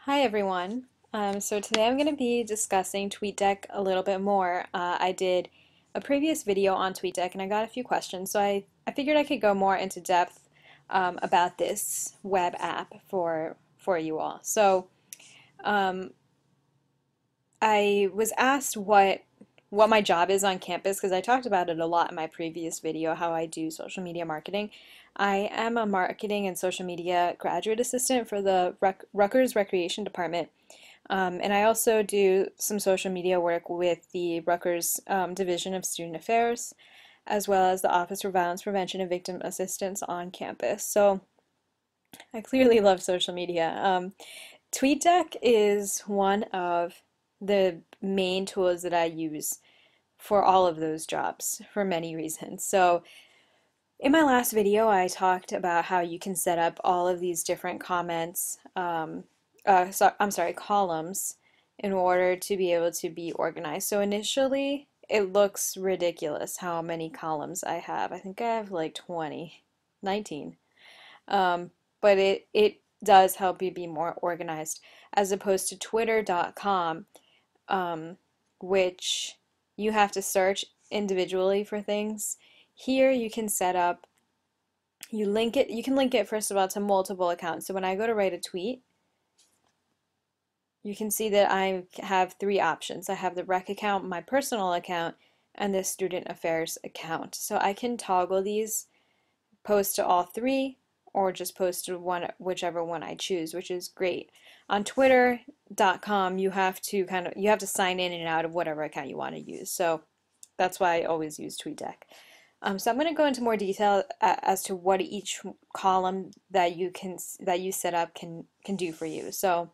Hi everyone. So today I'm going to be discussing TweetDeck a little bit more. I did a previous video on TweetDeck and I got a few questions, so I figured I could go more into depth about this web app for you all. So um, I was asked what my job is on campus because I talked about it a lot in my previous video, how I do social media marketing. I am a marketing and social media graduate assistant for the Rutgers Recreation Department. And I also do some social media work with the Rutgers Division of Student Affairs, as well as the Office for Violence Prevention and Victim Assistance on campus. So I clearly love social media. TweetDeck is one of the main tools that I use for all of those jobs for many reasons. So in my last video, I talked about how you can set up all of these different columns in order to be able to be organized. So initially, it looks ridiculous how many columns I have. I think I have like 20, 19. But it does help you be more organized as opposed to twitter.com, which you have to search individually for things. Here you can set up, you can link it first of all to multiple accounts. So when I go to write a tweet, you can see that I have three options. I have the rec account, my personal account, and the student affairs account. So I can toggle these, post to all three, or just post to whichever one I choose, which is great. On twitter.com, you have to sign in and out of whatever account you want to use. So that's why I always use TweetDeck. So I'm going to go into more detail as to what each column that you set up can do for you. So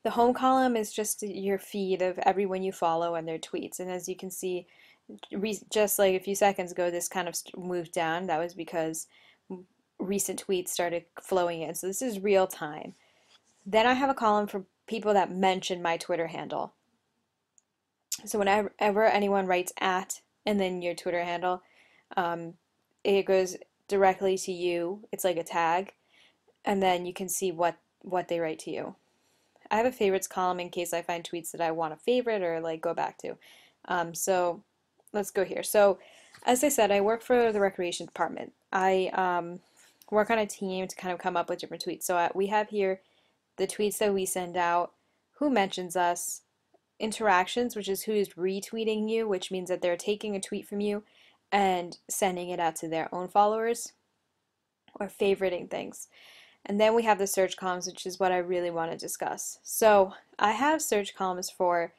the home column is just your feed of everyone you follow and their tweets. And as you can see, just like a few seconds ago, this kind of moved down. That was because recent tweets started flowing in. So this is real time. Then I have a column for people that mention my Twitter handle. So whenever anyone writes at and then your Twitter handle, it goes directly to you. It's like a tag, and then you can see what they write to you. I have a favorites column in case I find tweets that I want to favorite or like go back to. So let's go here. So as I said, I work for the recreation department. I work on a team to kind of come up with different tweets. So we have here the tweets that we send out, who mentions us, interactions, which is who's retweeting you, which means that they're taking a tweet from you and sending it out to their own followers, or favoriting things. And then we have the search columns, which is what I really want to discuss. So I have search columns for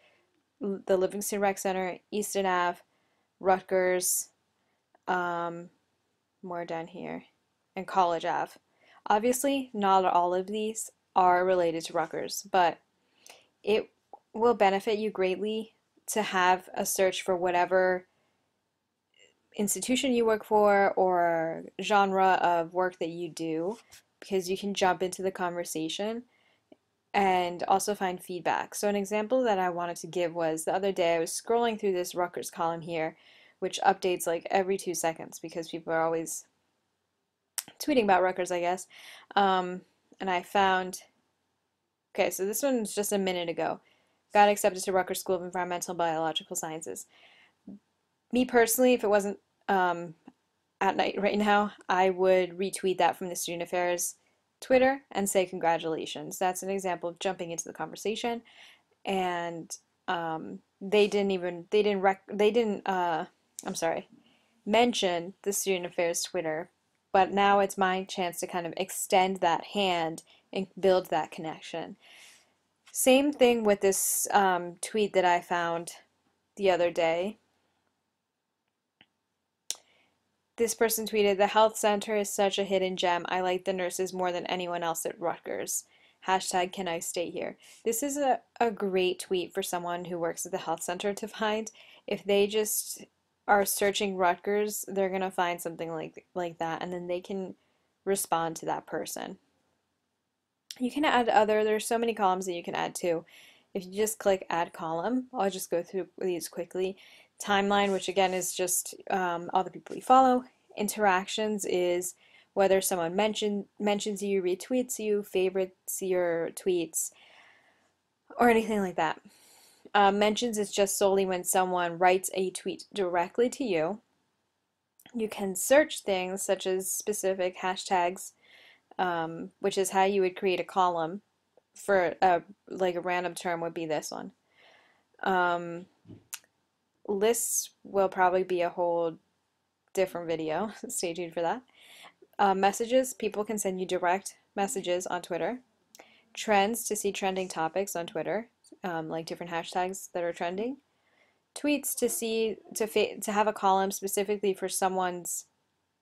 the Livingston Rec Center, Easton Ave, Rutgers, more down here, and College Ave. Obviously, not all of these are related to Rutgers, but it will benefit you greatly to have a search for whatever institution you work for or genre of work that you do, because you can jump into the conversation and also find feedback. So an example that I wanted to give was the other day I was scrolling through this Rutgers column here, which updates like every 2 seconds because people are always tweeting about Rutgers, I guess. And I found, okay, so this one's just a minute ago. Got accepted to Rutgers School of Environmental and Biological Sciences. Me personally, if it wasn't at night right now, I would retweet that from the Student Affairs Twitter and say congratulations. That's an example of jumping into the conversation, and they didn't mention the Student Affairs Twitter, but now it's my chance to kind of extend that hand and build that connection. Same thing with this tweet that I found the other day. This person tweeted, "The health center is such a hidden gem. I like the nurses more than anyone else at Rutgers. Hashtag can I stay here." This is a great tweet for someone who works at the health center to find. If they just are searching Rutgers, they're going to find something like that, and then they can respond to that person. You can add there's so many columns that you can add too. If you just click add column, I'll just go through these quickly. Timeline, which again is just all the people you follow. Interactions is whether someone mentions you, retweets you, favorites your tweets, or anything like that. Mentions is just solely when someone writes a tweet directly to you. You can search things such as specific hashtags, which is how you would create a column for like a random term would be this one. Lists will probably be a whole different video. Stay tuned for that. Messages, people can send you direct messages on Twitter. Trends, to see trending topics on Twitter, like different hashtags that are trending. Tweets, to have a column specifically for someone's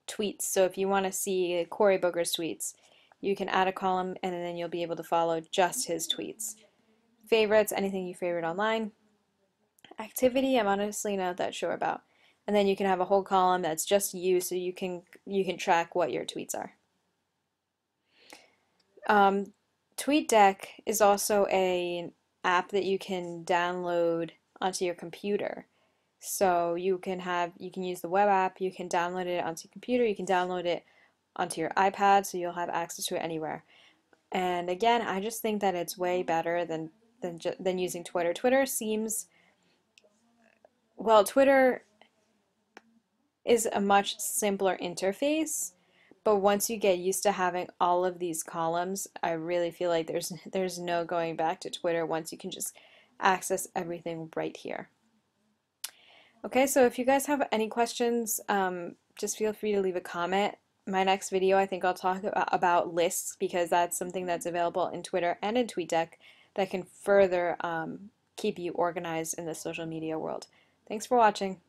tweets. So if you want to see Cory Booker's tweets, you can add a column and then you'll be able to follow just his tweets. Favorites, anything you favorite online. Activity, I'm honestly not that sure about. And then you can have a whole column that's just you, so you can track what your tweets are. Tweetdeck is also an app that you can download onto your computer. So you can use the web app, you can download it onto your computer, you can download it onto your iPad, so you'll have access to it anywhere. And again, I just think that it's way better than using Twitter. Twitter is a much simpler interface, but once you get used to having all of these columns, I really feel like there's no going back to Twitter once you can just access everything right here. Okay, so if you guys have any questions, just feel free to leave a comment. My next video, I think I'll talk about lists, because that's something that's available in Twitter and in TweetDeck that can further keep you organized in the social media world. Thanks for watching.